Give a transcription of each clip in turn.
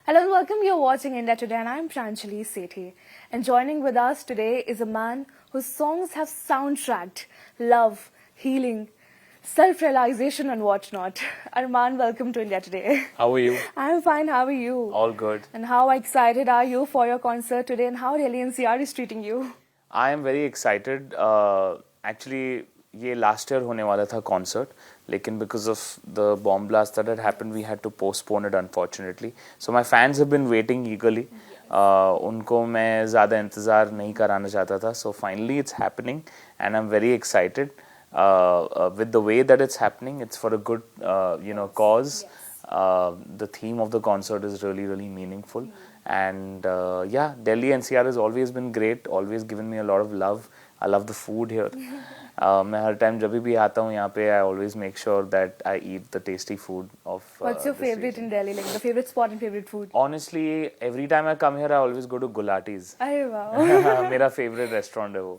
Hello and welcome. You're watching India Today and I'm Pranjali Sethi. And joining with us today is a man whose songs have soundtracked love, healing, self-realization and whatnot. Arman, welcome to India Today. How are you? I'm fine. How are you? All good. And how excited are you for your concert today and how Delhi NCR is treating you? I am very excited. Actually, ये last year होने वाला था concert, लेकिन because of the bomb blast that had happened, we had to postpone it unfortunately. So my fans have been waiting eagerly. उनको मैं ज़्यादा इंतज़ार नहीं कराना चाहता था. So finally it's happening and I'm very excited. With the way that it's happening, it's for a good, cause. The theme of the concert is really meaningful. And yeah, Delhi NCR has always been great, always given me a lot of love. I love the food here. मैं हर time जब भी आता हूँ यहाँ पे I always make sure that I eat the tasty food of What's your favorite in Delhi, like the favorite spot and favorite food? Honestly, every time I come here I always go to Gulati's. अरे वाह. मेरा favorite restaurant है वो.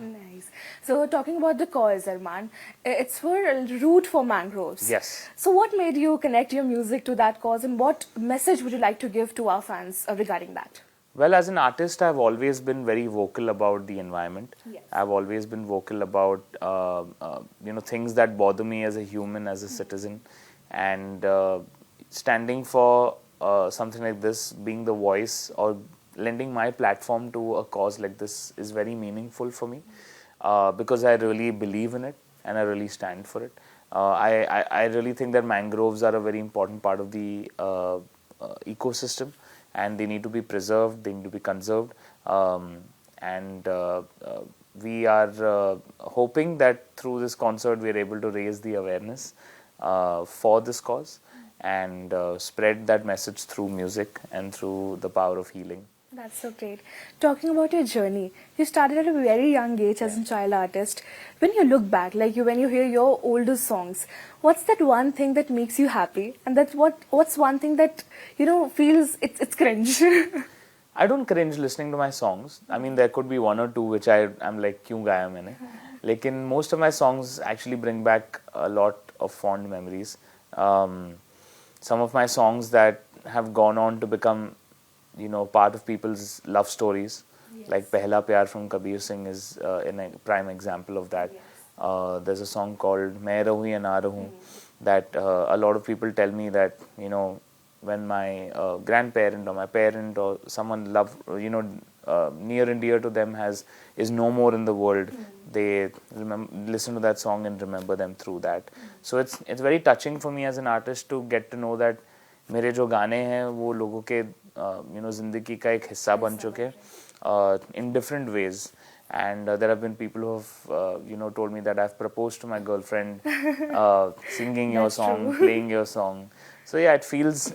Nice. So talking about the cause, Arman, it's for Root for Mangroves. Yes. So what made you connect your music to that cause and what message would you like to give to our fans regarding that? Well, as an artist, I've always been very vocal about the environment. Yes. I've always been vocal about things that bother me as a human, as a citizen, and standing for something like this, being the voice or lending my platform to a cause like this is very meaningful for me because I really believe in it and I really stand for it. I really think that mangroves are a very important part of the ecosystem. And they need to be preserved, they need to be conserved. We are hoping that through this concert we are able to raise the awareness for this cause and spread that message through music and through the power of healing. That's so great. Talking about your journey, you started at a very young age as a child artist. When you look back, when you hear your older songs, what's that one thing that makes you happy? And what's one thing that, feels it's cringe? I don't cringe listening to my songs. I mean, there could be one or two which I'm like, क्यों गाया मैंने? Lekin most of my songs actually bring back a lot of fond memories. Some of my songs that have gone on to become part of people's love stories. Yes. Like Pehla Pyar from Kabir Singh is a prime example of that. Yes. There's a song called Main Rahu Ya Na Rahu that a lot of people tell me that, when my grandparent or my parent or someone near and dear to them is no more in the world, they listen to that song and remember them through that. So it's very touching for me as an artist to get to know that मेरे जो गाने हैं वो लोगों के ज़िंदगी का एक हिस्सा बन चुके in different ways. And there have been people who have told me that I've proposed to my girlfriend singing your song, playing your song. So yeah, it feels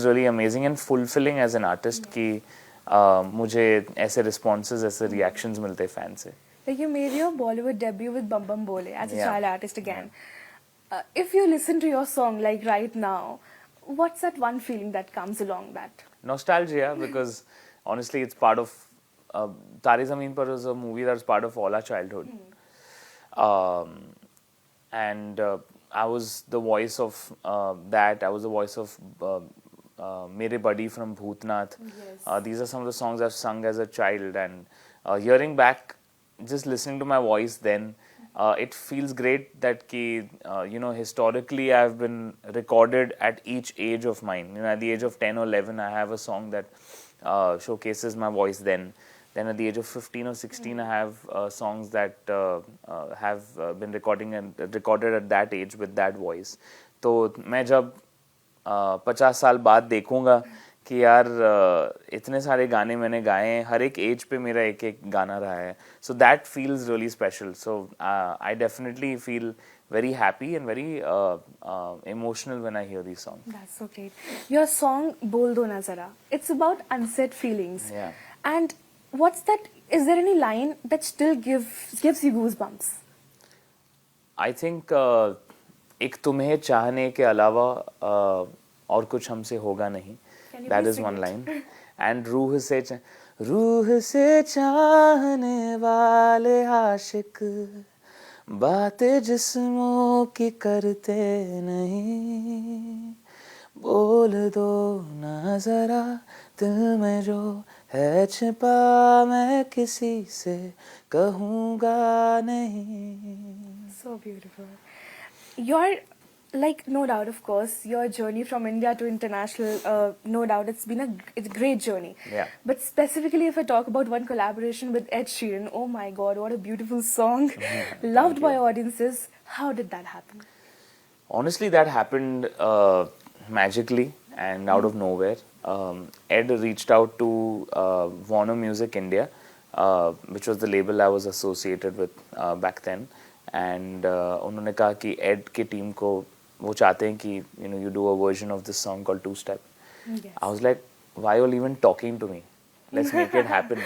really amazing and fulfilling as an artist कि मुझे ऐसे responses, ऐसे reactions मिलते fans से. Like you made your Bollywood debut with Bum Bum Bole as a child artist again. If you listen to your song like right now, what's that one feeling that comes along that? Nostalgia, because honestly it's part of Tare Zameen Par is a movie that's part of all our childhood. And I was the voice of that. I was the voice of Mere Buddy from Bhootnath. Yes. These are some of the songs I've sung as a child, and hearing back, just listening to my voice then, it feels great that historically I've been recorded at each age of mine. At the age of 10 or 11, I have a song that showcases my voice then. Then at the age of 15 or 16, I have songs that have been recorded at that age with that voice. तो मैं जब 50 साल बाद देखूंगा कि यार इतने सारे गाने मैंने गाए हैं, हर एक एज पे मेरा एक गाना रहा है. So that feels really special. So I definitely feel very happy and very emotional when I hear these songs. That's so great. Your song Bol Do Na Zara, it's about unsaid feelings. Yeah. And what's that? Is there any line that still gives you goosebumps? I think एक तुम्हें चाहने के अलावा और कुछ हमसे होगा नहीं. That is one line. And रूह से चाहने वाले आशिक बातें जिस्मों की करते नहीं, बोल दो ना जरा दिल में जो है छिपा मैं किसी से कहूँगा नहीं. So beautiful. Your, like, no doubt, of course, your journey from India to international, no doubt, it's a great journey. Yeah. But specifically, if I talk about one collaboration with Ed Sheeran, oh my God, what a beautiful song, loved by audiences. How did that happen? Honestly, that happened magically and out of nowhere. Ed reached out to Warner Music India, which was the label I was associated with back then. And उन्होंने कहा कि Ed की team को वो चाहते हैं कि you do a version of this song called Two Step. Yes. I was like, why are you even talking to me? Let's make it happen.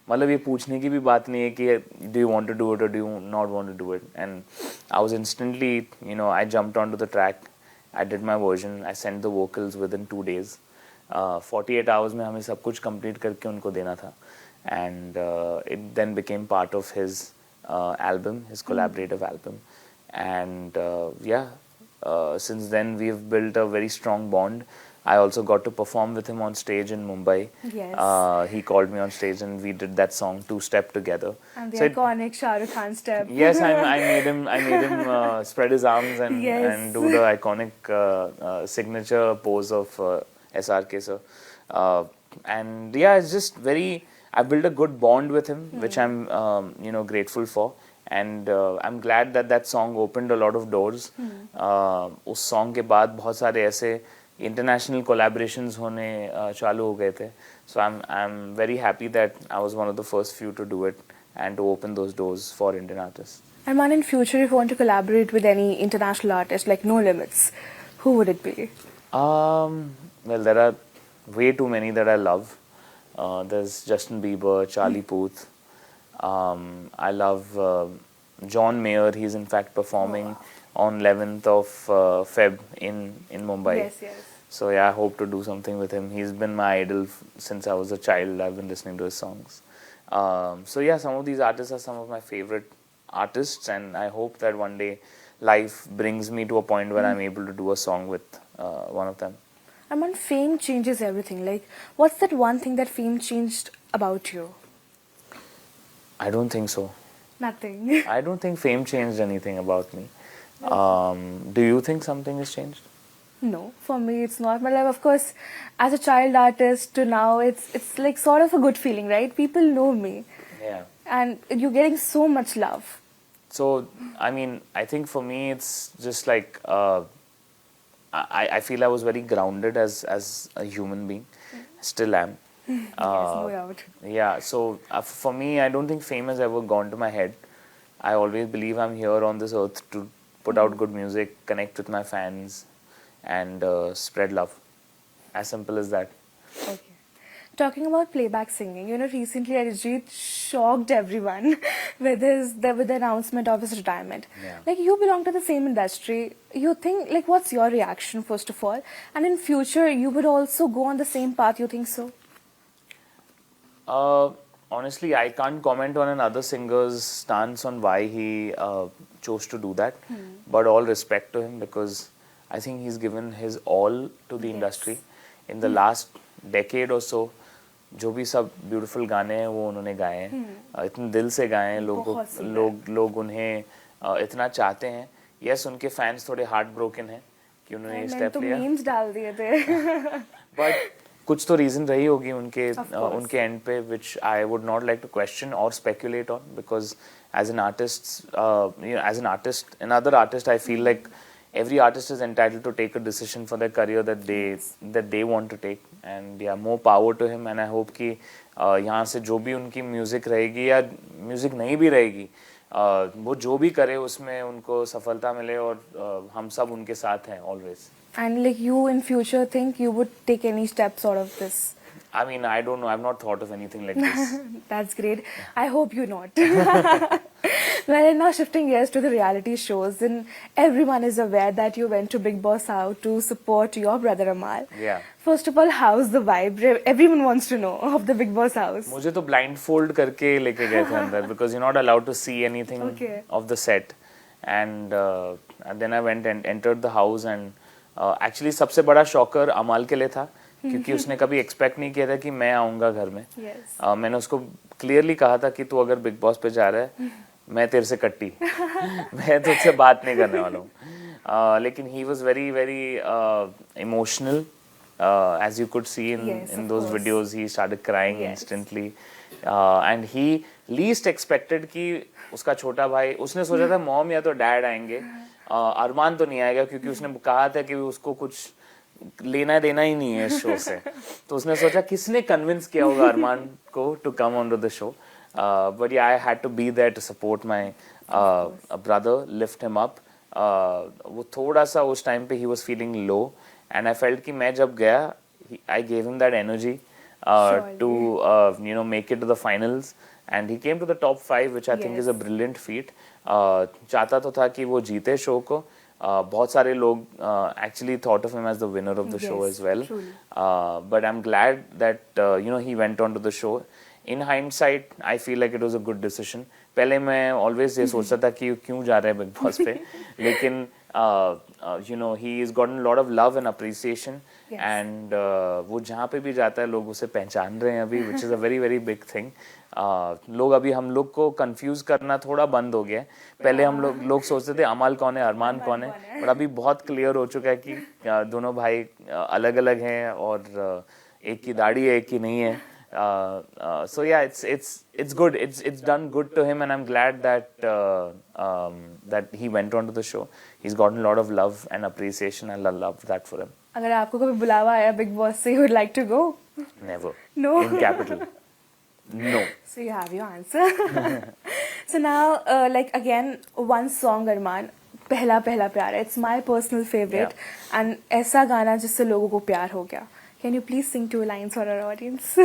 मतलब ये पूछने की भी बात नहीं है कि do you want to do it or do you not want to do it? And I was instantly, I jumped onto the track. I did my version. I sent the vocals within 2 days. 48 hours में हमें सब कुछ complete करके उनको देना था. And it then became part of his album, his collaborative album. And since then we've built a very strong bond. I also got to perform with him on stage in Mumbai. Yes. He called me on stage and we did that song Two Step together. And the So iconic Shah Rukh Khan step. yes, I made him spread his arms and Yes. and do the iconic signature pose of SRK sir. And yeah, it's just very. I built a good bond with him, which I'm grateful for. And I'm glad that song opened a lot of doors. उस song के बाद बहुत सारे ऐसे international collaborations होने चालू हो गए थे. So I'm very happy that I was one of the first few to do it and to open those doors for Indian artists. And man, in future, if you want to collaborate with any international artist like No Limits, who would it be? Well, there are way too many that I love. There's Justin Bieber, Charlie Puth. I love John Mayer. He's in fact performing on 11th of Feb in Mumbai. Yes, yes. So yeah, I hope to do something with him. He's been my idol since I was a child. I've been listening to his songs. So yeah, some of these artists are some of my favorite artists, and I hope that one day life brings me to a point where I'm able to do a song with one of them. And man, fame changes everything. Like, what's that one thing that fame changed about you? I don't think so. Nothing. I don't think fame changed anything about me. Do you think something has changed? No, for me it's not. My life, of course, as a child artist to now, it's like sort of a good feeling, right? People know me, Yeah. and you're getting so much love. So, I mean, I think for me it's just like I feel I was very grounded as a human being. Still am. Yes, no doubt. Yeah, so for me, I don't think fame has ever gone to my head. I always believe I'm here on this earth to put out good music, connect with my fans, and spread love. As simple as that. Okay. Talking about playback singing, recently Arijit shocked everyone with the announcement of his retirement. Yeah. Like, you belong to the same industry. You think, like, what's your reaction first of all? And in future, you would also go on the same path. You think so? Honestly, I can't comment on another singer's stance on why he chose to do that. But all respect to him, because I think he's given his all to the industry. In the last decade or so, जो भी सब beautiful गाने हैं वो उन्होंने गाए हैं, इतने दिल से गाए हैं, लोग उन्हें इतना चाहते हैं. Yes, उनके fans थोड़े heart broken हैं कि उन्होंने ये step लिया. मैंने तो memes डाल दिए थे. But कुछ तो रीजन रही होगी उनके एंड पे, which I would not like to question or speculate on, because as an artist, another artist, I feel like every artist is entitled to take a decision for their career that they want to take, and yeah, more power to him. And I hope कि यहाँ से जो भी उनकी music रहेगी या music नहीं भी रहेगी, वो जो भी करे उसमें उनको सफलता मिले, और हम सब उनके साथ हैं always. And like, you in future think you would take any steps out of this? I mean, I don't know. I've not thought of anything like this. That's great. I hope you not. Well, and now shifting gears to the reality shows, and everyone is aware that you went to Big Boss House to support your brother Amal. Yeah. First of all, how's the vibe? Everyone wants to know of the Big Boss House. मुझे तो blindfold करके लेके गए थे अंदर, because you're not allowed to see anything Okay. of the set. And then I went and entered the house, and actually सबसे बड़ा shocker अमाल के लिए था, क्योंकि उसने कभी एक्सपेक्ट नहीं किया था कि मैं आऊँगा घर में. Yes. मैंने उसको क्लियरली कहा था कि तू अगर बिग बॉस पे जा रहा है, मैं तेरे से कट्टी, मैं तुझसे बात नहीं करने वाला हूँ. लेकिन he was very very emotional, as you could see in Yes, in of those course. videos. He started crying Yes. instantly, and he least expected कि उसका छोटा भाई, उसने सोचा था मॉम या तो डैड आएंगे, अरमान तो नहीं आएगा, क्योंकि उसने कहा था कि उसको कुछ लेना देना ही नहीं है इस शो से. तो उसने सोचा किसने कन्विंस किया होगा अरमान को to come on to the show. But I had to be there to support my brother, lift him up. वो थोड़ा सा उस टाइम पे ही was feeling low, and I felt कि मैं जब गया, I gave him that energy to make it to the finals, and he came to the top 5, which I think is a Yes. brilliant feat. चाहता तो था कि वो जीते शो को. बहुत सारे लोग actually thought of him as the winner of the show Yes, as well. truly. But I'm glad that he went on to the show. In hindsight, I feel like it was a good decision. पहले मैं always ये सोचता था कि क्यों जा रहे हैं बिग बॉस पे, लेकिन he's gotten a lot of love and appreciation. Yes. And वो जहाँ पे भी जाता है लोग उसे पहचान रहे हैं अभी, which is a very very big thing. लोग अभी हम लोग को कंफ्यूज करना थोड़ा बंद हो गया है. पहले हम लोग सोचते थे अमाल कौन है, अरमान कौन है, पर अभी बहुत क्लियर हो चुका है कि दोनों भाई अलग अलग हैं, और एक की दाढ़ी है, एक की नहीं है. So yeah, it's good. It's done good to him, and I'm glad that he went on to the show. He's gotten a lot of love and appreciation, and I love that for him. अगर आपको कभी बुलावा आया big boss से, you would like to go? Never. No. In capital. No. So you have your answer. So now, like again, one song, Arman, पहला पहला प्यार है. It's my personal favorite. And ऐसा गाना जिससे लोगों को प्यार हो गया. Can you please sing 2 lines for our audience?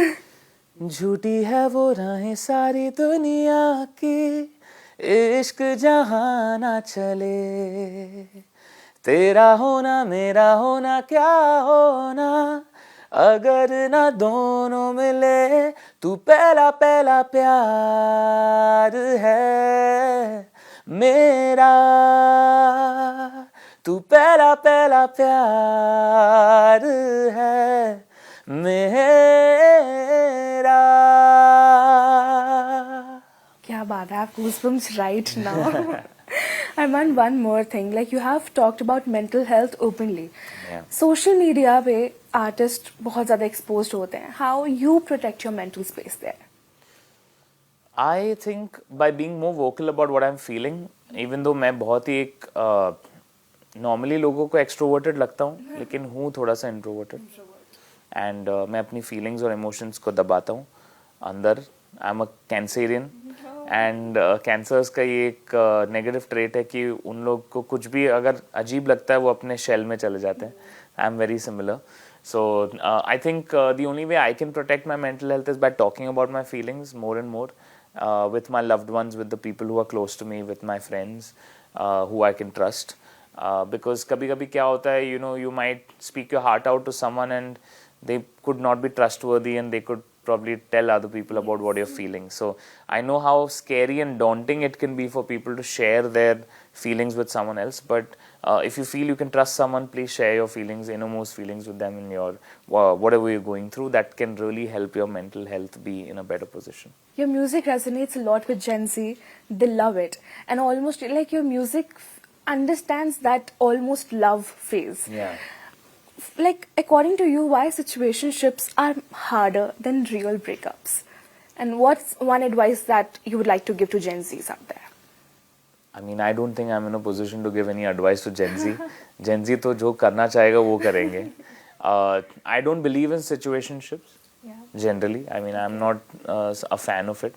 झूठी है वो राहें सारी दुनिया की, इश्क जहाँ ना चले, तेरा होना मेरा होना क्या होना, अगर ना दोनों मिले, तू पहला पहला प्यार है मेरा, तू पहला पहला प्यार है मेरा. क्या बात है, I have goosebumps right now. Arman, one more thing, like you have talked about mental health openly. Yeah. Social media पे artists बहुत ज़्यादा exposed होते हैं. How you protect your mental space there? I think by being more vocal about what I'm feeling, even though मैं बहुत ही एक normally लोगों को extroverted लगता हूँ, लेकिन हूँ थोड़ा सा introverted. And मैं अपनी feelings और emotions को दबाता हूँ अंदर. I'm a Cancerian, and cancers का ये एक negative trait है कि उन लोग को कुछ भी अगर अजीब लगता है वो अपने shell में चले जाते हैं. I'm very similar. So I think the only way I can protect my mental health is by talking about my feelings more and more with my loved ones, with the people who are close to me, with my friends who I can trust. Because कभी-कभी क्या होता है, you might speak your heart out to someone and they could not be trustworthy, and they could probably tell other people about what you're feeling. So I know how scary and daunting it can be for people to share their feelings with someone else, but if you feel you can trust someone, please share your feelings, innermost feelings with them in your whatever you're going through. That can really help your mental health be in a better position. Your music resonates a lot with Gen Z. They love it. And almost like your music understands that almost love phase. Yeah. Like, according to you, why situationships are harder than real breakups? And what's one advice that you would like to give to Gen Zs out there? I mean, I don't think I'm in a position to give any advice to Gen Z. Gen Z तो जो करना चाहेगा वो करेंगे. I don't believe in situationships. Yeah. Generally, I mean, I'm not a fan of it.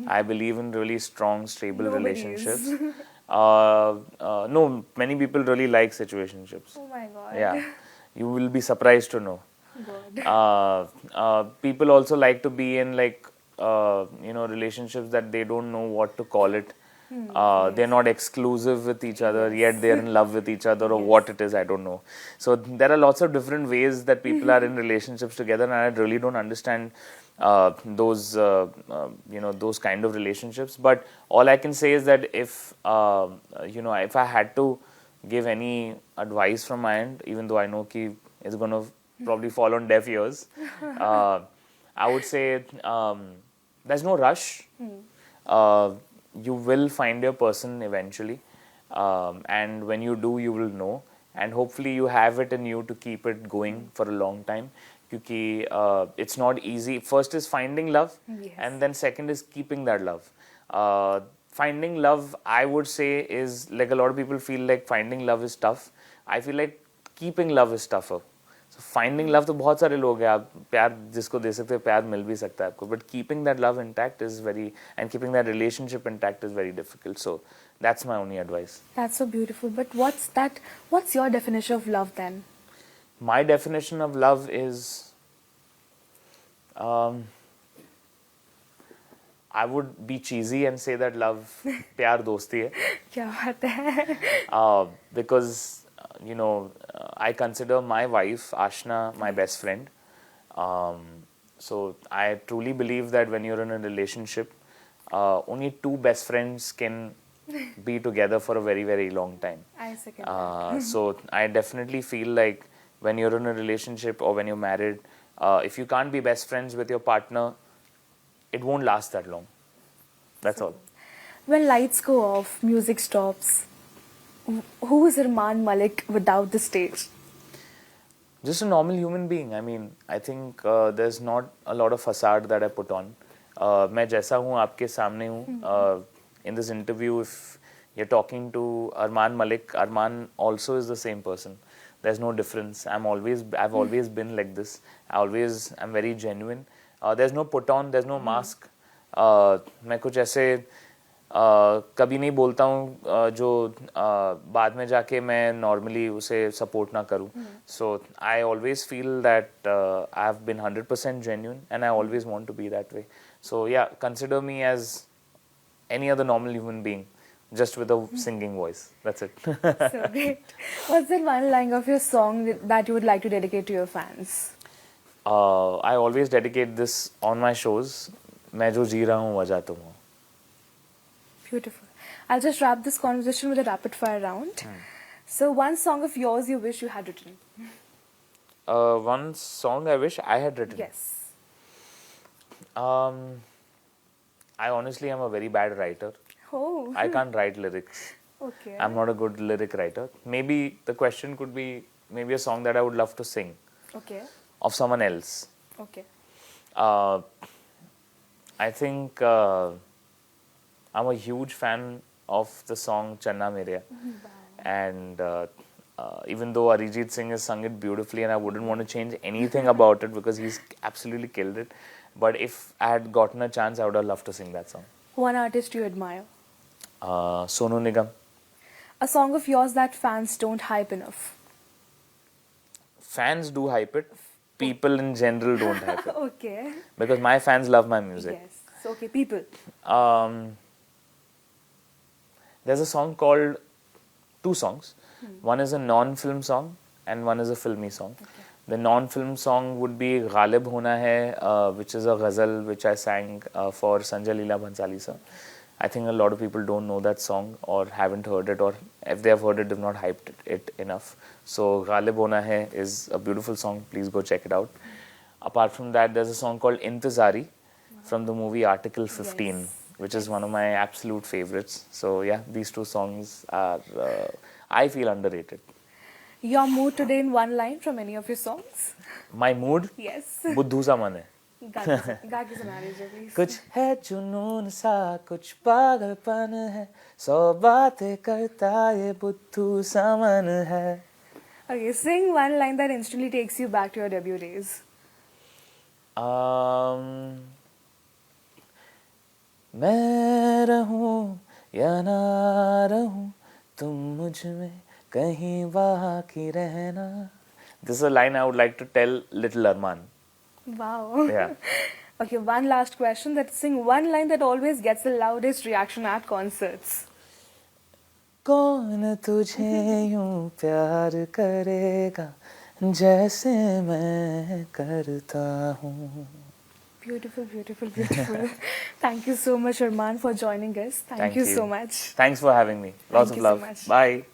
I believe in really strong, stable Nobody relationships. is. No, many people really like situationships. Oh my god. Yeah, you will be surprised to know. God. People also like to be in relationships that they don't know what to call it. They're not exclusive with each other, yet they're in love with each other, or what it is, I don't know. So there are lots of different ways that people are in relationships together, and I really don't understand those kind of relationships. But all I can say is that if I had to give any advice from my end, even though I know ki it's going to probably fall on deaf ears. I would say there's no rush. You will find your person eventually, and when you do, you will know, and hopefully you have it in you to keep it going for a long time. Because it's not easy. First is finding love, Yes. and then second is keeping that love. Finding love, I would say, is like a lot of people feel like finding love is tough. I feel like keeping love is tougher. So finding love तो बहुत सारे लोग हैं, आप प्यार जिसको दे सकते हैं, प्यार मिल भी सकता है आपको, but keeping that love intact is very, and keeping that relationship intact is very difficult. So that's my only advice. That's so beautiful. But what's your definition of love then? My definition of love is, I would be cheesy and say that love प्यार दोस्ती है. क्या बात है? Because I consider my wife Ashna my best friend. So I truly believe that when you're in a relationship, only two best friends can be together for a very, very long time. I second that. So I definitely feel like when you're in a relationship or when you're married, if you can't be best friends with your partner, it won't last that long. That's all. When lights go off, music stops. Who is Arman Malik without the stage? Just a normal human being. I mean, I think there's not a lot of facade that I put on. मैं जैसा हूँ आपके सामने हूँ. In this interview, if you're talking to Arman Malik, Arman also is the same person. There's no difference. I've always been like this. I'm very genuine. There's no put on. There's no mask. मैं कुछ ऐसे कभी नहीं बोलता हूँ जो बाद में जाके मैं नॉर्मली उसे सपोर्ट ना करूँ. So I always feel that I've been 100% genuine, and I always want to be that way. So yeah, consider me as any other normal human being, just with a singing voice. That's it. So great. What's that one line of your song that you would like to dedicate to your fans? I always dedicate this on my shows. मैं जो जी रहा हूँ वजह तुम हो. Beautiful. I'll just wrap this conversation with a rapid fire round. So one song of yours you wish you had written. One song I wish I had written. Yes. I honestly am a very bad writer. Oh. I can't write lyrics. Okay. I'm not a good lyric writer. Maybe the question could be maybe a song that I would love to sing Okay. of someone else. Okay. I think I'm a huge fan of the song Channa Mereya. And even though Arijit Singh has sung it beautifully, and I wouldn't want to change anything about it because he's absolutely killed it. But if I had gotten a chance, I would have loved to sing that song. One artist you admire. Sonu Nigam. A song of yours that fans don't hype enough. Fans do hype it. People in general don't hype it. Okay. Because my fans love my music. Yes. So, okay, people. There's a song called, two songs. One is a non-film song and one is a filmy song. Okay. The non-film song would be Ghalib Hona Hai, which is a ghazal which I sang for Sanjay Leela Bhansali sir. I think a lot of people don't know that song or haven't heard it, or if they have heard it, they've not hyped it enough. So Ghalib Hona Hai is a beautiful song. Please go check it out. Apart from that, there's a song called Intizari from the movie Article 15, Yes. which is one of my absolute favorites. So yeah, these two songs are, I feel, underrated. Your mood today in one line from any of your songs? My mood? Yes. बुद्धू सा मन है. गा के सुना दीजिए please. कुछ है जुनून सा, कुछ पागलपन है, 100 बातें करता ये बुद्धू सा मन है. Okay, sing one line that instantly takes you back to your debut days. मैं रहूं या ना रहूं, तुम मुझ में कहीं बाकी रहना. This is a line I would like to tell little Arman. Wow. Yeah. Okay, one last question. That sing one line that always gets the loudest reaction at concerts. कौन तुझे यूं प्यार करेगा जैसे मैं करता हूँ. Beautiful, beautiful, beautiful. Thank you so much, Arman, for joining us. Thank you so much. Thanks for having me. Lots Thank of you so love. much. Bye.